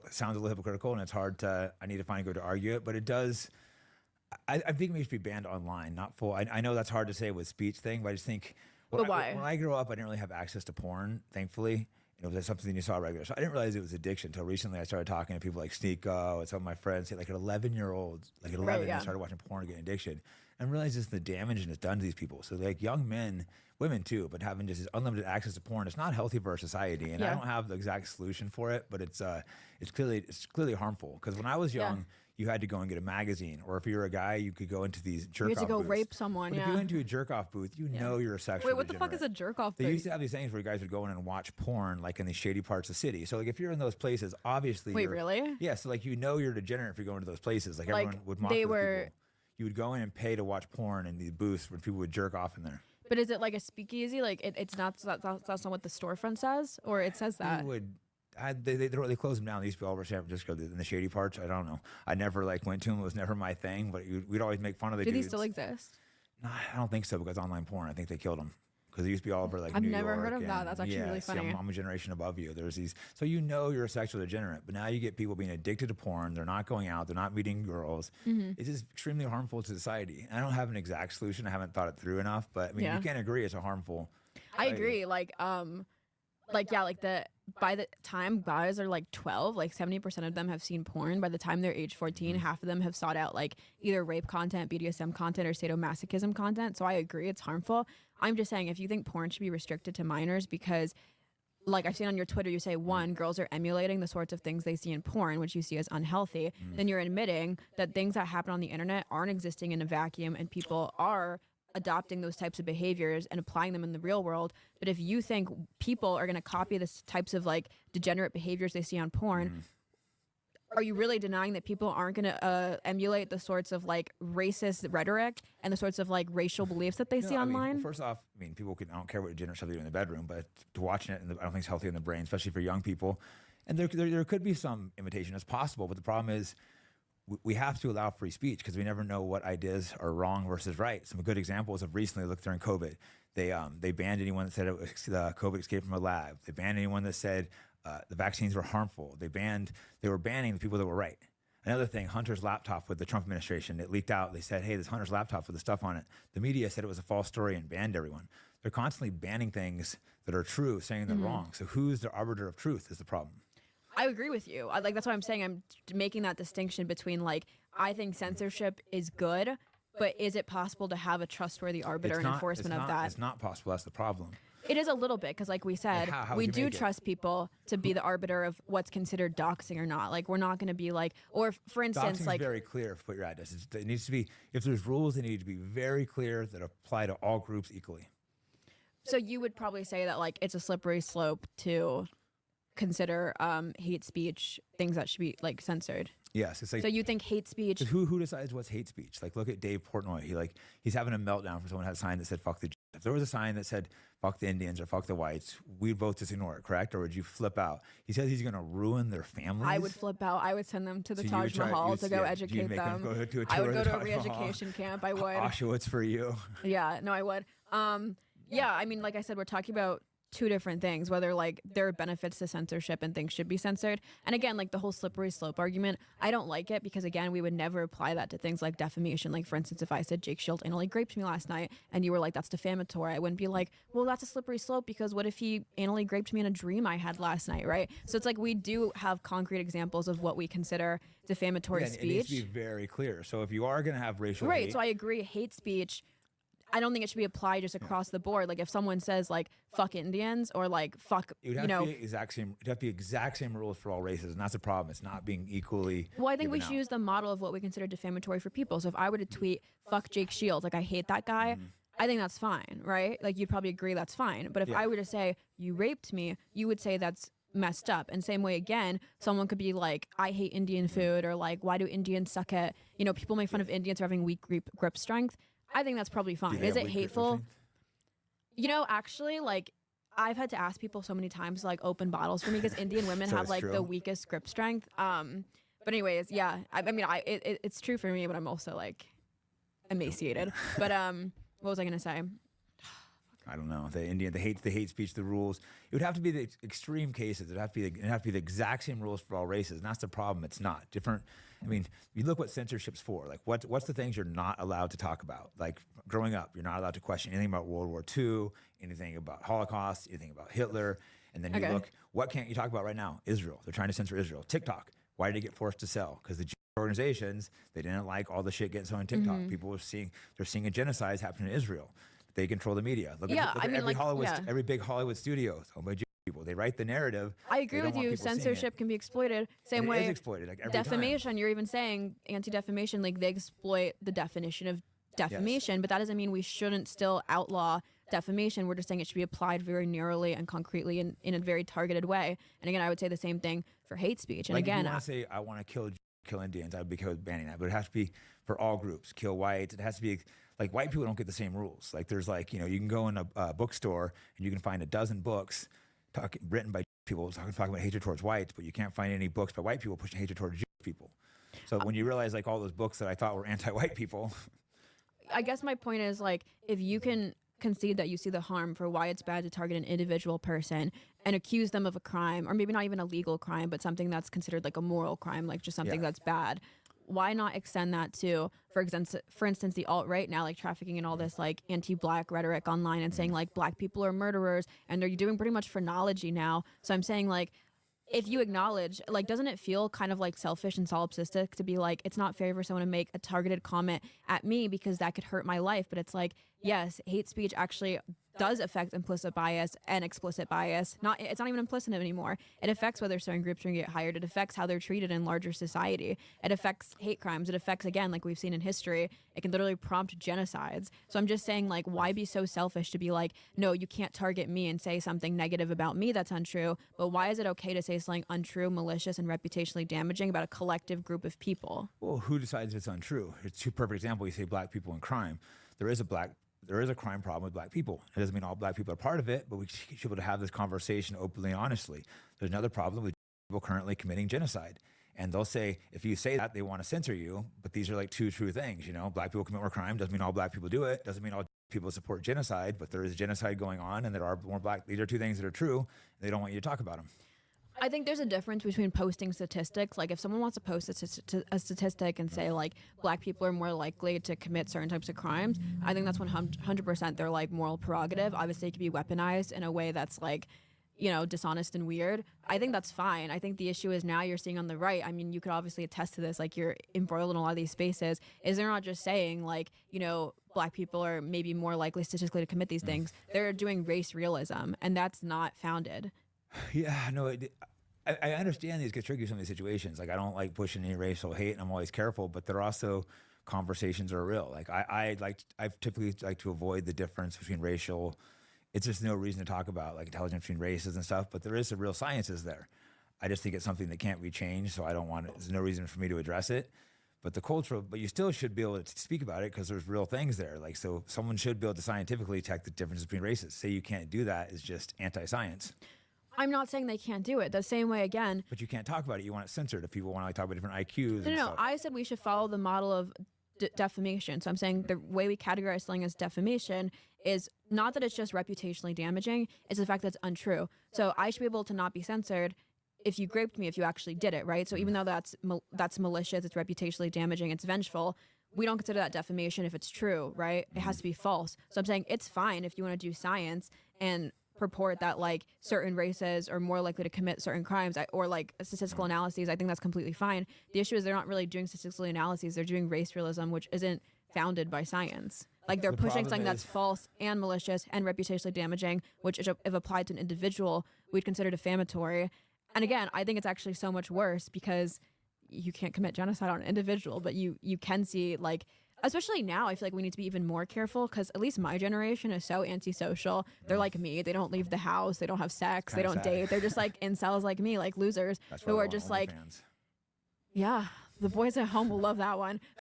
sounds a little hypocritical, and it's hard to. I need to find a good to argue it, but it does. I think it should be banned online, not full. I know that's hard to say with speech thing, but I just think. But why? When I grew up, I didn't really have access to porn, thankfully. It was something you saw regular. So I didn't realize it was addiction until recently. I started talking to people like Sneeko and some of my friends, like an 11-year-old, like at 11, I started watching porn and getting addiction, and realized just the damage it's done to these people. So like young men, women too, but having just this unlimited access to porn, it's not healthy for our society. And I don't have the exact solution for it, but it's clearly harmful. Because when I was young, you had to go and get a magazine, or if you were a guy, you could go into these jerk-off booths. You had to go rape someone. But if you went to a jerk-off booth, you know you're a sexual. Wait, what the fuck is a jerk-off booth? They used to have these things where guys would go in and watch porn, like in these shady parts of the city. So like if you're in those places, obviously. Wait, really? Yeah. So like you're degenerate if you're going to those places. Like everyone would mock those people. You would go in and pay to watch porn in these booths where people would jerk off in there. But is it like a speakeasy? Like it's not that's not what the storefront says, or it says that? They closed them down. They used to be all over San Francisco in the shady parts. I don't know. I never went to them. It was never my thing. But we'd always make fun of the dudes. Do these still exist? No, I don't think so, because online porn. I think they killed them. Because it used to be all over I've New never York heard of that. That's actually really funny. I'm a generation above you. There's these, so you're a sexual degenerate, but now you get people being addicted to porn. They're not going out. They're not meeting girls. It's just extremely harmful to society. I don't have an exact solution. I haven't thought it through enough, but I mean, you can't agree it's a harmful. I agree. By the time guys are 12, 70% of them have seen porn. By the time they're age 14, half of them have sought out either rape content, BDSM content, or sadomasochism content. So I agree it's harmful. I'm just saying, if you think porn should be restricted to minors because, I've seen on your Twitter, you say, one, girls are emulating the sorts of things they see in porn, which you see as unhealthy, then you're admitting that things that happen on the internet aren't existing in a vacuum and people are adopting those types of behaviors and applying them in the real world. But if you think people are going to copy this types of degenerate behaviors they see on porn, are you really denying that people aren't going to emulate the sorts of racist rhetoric and the sorts of racial beliefs that they see online? Well, first off, people I don't care what degenerate stuff they do in the bedroom, but to watching it, I don't think it's healthy in the brain, especially for young people. And there could be some imitation as possible, but the problem is, we have to allow free speech because we never know what ideas are wrong versus right. Some good examples of recently, look during COVID, they banned anyone that said COVID escaped from a lab. They banned anyone that said the vaccines were harmful. They were banning the people that were right. Another thing, Hunter's laptop with the Trump administration, it leaked out. They said, hey, this Hunter's laptop with the stuff on it. The media said it was a false story and banned everyone. They're constantly banning things that are true, saying they're wrong. So who's the arbiter of truth is the problem. I agree with you. That's what I'm saying. I'm making that distinction between I think censorship is good, but is it possible to have a trustworthy arbiter and enforcement of that? It's not possible. That's the problem. It is a little bit because, we said, we do trust people to be the arbiter of what's considered doxing or not. We're not going to be or for instance, doxing is very clear for your address. It needs to be, if there's rules, they need to be very clear that apply to all groups equally. So you would probably say that it's a slippery slope to consider hate speech things that should be censored. Yes, it's so you think hate speech? Who decides what's hate speech? Look at Dave Portnoy. He's having a meltdown for someone who had a sign that said "fuck the." If there was a sign that said "fuck the Indians" or "fuck the whites," we'd both just ignore it, correct? Or would you flip out? He says he's going to ruin their families. I would flip out. I would send them to the Taj Mahal to go educate them. I would go to a re-education camp. I would. Auschwitz for you. Yeah, no, I would. Yeah, like I said, we're talking about two different things, whether there are benefits to censorship and things should be censored. And again, the whole slippery slope argument, I don't like it because again, we would never apply that to things like defamation. For instance, if I said Jake Shield anally raped me last night and you were that's defamatory, I wouldn't be well, that's a slippery slope because what if he anally raped me in a dream I had last night, right? So it's we do have concrete examples of what we consider defamatory speech. It needs to be very clear. So if you are going to have racial hate, so I agree, hate speech, I don't think it should be applied just across the board. If someone says fuck Indians or fuck, it would have to be exact same. It'd have to be exact same rules for all races, and that's the problem. It's not being equally. Well, I think we should use the model of what we consider defamatory for people. So if I were to tweet fuck Jake Shields, I hate that guy, I think that's fine, right? You'd probably agree that's fine. But if I were to say you raped me, you would say that's messed up. And same way again, someone could be I hate Indian food, or why do Indians suck at people make fun of Indians for having weak grip strength. I think that's probably fine. Is it hateful? Actually, I've had to ask people so many times to open bottles for me because Indian women have the weakest grip strength. But anyways, yeah. It's true for me, but I'm also emaciated. But what was I gonna say? I don't know, the hate speech, the rules. It would have to be the extreme cases. It'd have to be the exact same rules for all races. And that's the problem. It's not different. I mean, you look what censorship's for. Like, what's the things you're not allowed to talk about? Like, growing up, you're not allowed to question anything about World War II, anything about Holocaust, anything about Hitler. And then you look, what can't you talk about right now? Israel. They're trying to censor Israel. TikTok. Why did it get forced to sell? Because the organizations, they didn't like all the shit getting sold on TikTok. People were seeing a genocide happening in Israel. They control the media. Look at every big Hollywood studio. Owned by people. They write the narrative. I agree with you. Censorship can be exploited. Same way. It is exploited. Like every defamation. time. You're even saying anti-defamation. Like they exploit the definition of defamation, but that doesn't mean we shouldn't still outlaw defamation. We're just saying it should be applied very narrowly and concretely in a very targeted way. And again, I would say the same thing for hate speech. And like again, if you want to say I want to kill Indians, I would be banning that. But it has to be for all groups. Kill whites. It has to be. Like white people don't get the same rules. Like there's you can go in a bookstore and you can find a dozen books written by people talking about hatred towards whites, but you can't find any books by white people pushing hatred towards Jewish people. So when you realize like all those books that I thought were anti-white people. I guess my point is like if you can concede that you see the harm for why it's bad to target an individual person and accuse them of a crime, or maybe not even a legal crime, but something that's considered like a moral crime, like just something that's bad. Why not extend that to, for instance, the alt-right now, like trafficking and all this like anti-black rhetoric online and saying like black people are murderers and they're doing pretty much phrenology now. So I'm saying like, if you acknowledge, like, doesn't it feel kind of like selfish and solipsistic to be like, it's not fair for someone to make a targeted comment at me because that could hurt my life. But it's like, yes, hate speech actually does affect implicit bias and explicit bias. It's not even implicit anymore. It affects whether certain groups are going to get hired. It affects how they're treated in larger society. It affects hate crimes. It affects, again, like we've seen in history, it can literally prompt genocides. So I'm just saying, like, why be so selfish to be like, no, you can't target me and say something negative about me that's untrue, but why is it okay to say something untrue, malicious, and reputationally damaging about a collective group of people? Well, who decides it's untrue? It's a perfect example. You say black people in crime. There is a crime problem with black people. It doesn't mean all black people are part of it, but we should be able to have this conversation openly and honestly. There's another problem with people currently committing genocide. And they'll say, if you say that, they want to censor you, but these are like two true things, you know? Black people commit more crime, doesn't mean all black people do it, doesn't mean all people support genocide, but there is genocide going on and there are more these are two things that are true, and they don't want you to talk about them. I think there's a difference between posting statistics. Like if someone wants to post a statistic and say like black people are more likely to commit certain types of crimes, I think that's 100% their like moral prerogative. Obviously it can be weaponized in a way that's like, you know, dishonest and weird. I think that's fine. I think the issue is now you're seeing on the right, I mean, you could obviously attest to this, like you're embroiled in a lot of these spaces, is they're not just saying like, you know, black people are maybe more likely statistically to commit these things. They're doing race realism, and that's not founded. Yeah, no, I understand these get tricky, some of these situations. Like I don't like pushing any racial hate, and I'm always careful, but they're also conversations are real. Like I've typically like to avoid the difference between racial. It's just no reason to talk about like intelligence between races and stuff, but there is some real sciences there. I just think it's something that can't be changed, so I don't want it. There's no reason for me to address it. But but you still should be able to speak about it because there's real things there. Like, so someone should be able to scientifically check the differences between races. Say you can't do that is just anti-science. I'm not saying they can't do it. The same way, again. But you can't talk about it. You want it censored if people want to like, talk about different IQs. No. I said we should follow the model of defamation. So I'm saying the way we categorize something as defamation is not that it's just reputationally damaging, it's the fact that it's untrue. So I should be able to not be censored if you raped me, if you actually did it, right? So even though that's malicious, it's reputationally damaging, it's vengeful, we don't consider that defamation if it's true, right? It has to be false. So I'm saying it's fine if you want to do science and purport that like certain races are more likely to commit certain crimes or like statistical analyses. I think that's completely fine. The issue is they're not really doing statistical analyses. They're doing race realism, which isn't founded by science. Like they're pushing something that's false and malicious and reputationally damaging, which if applied to an individual, we'd consider defamatory. And again, I think it's actually so much worse because you can't commit genocide on an individual, but you can see like, especially now, I feel like we need to be even more careful because at least my generation is so antisocial. They're like me. They don't leave the house. They don't have sex. They don't date. They're just like incels like me, like losers who are just like, yeah, the boys at home will love that one.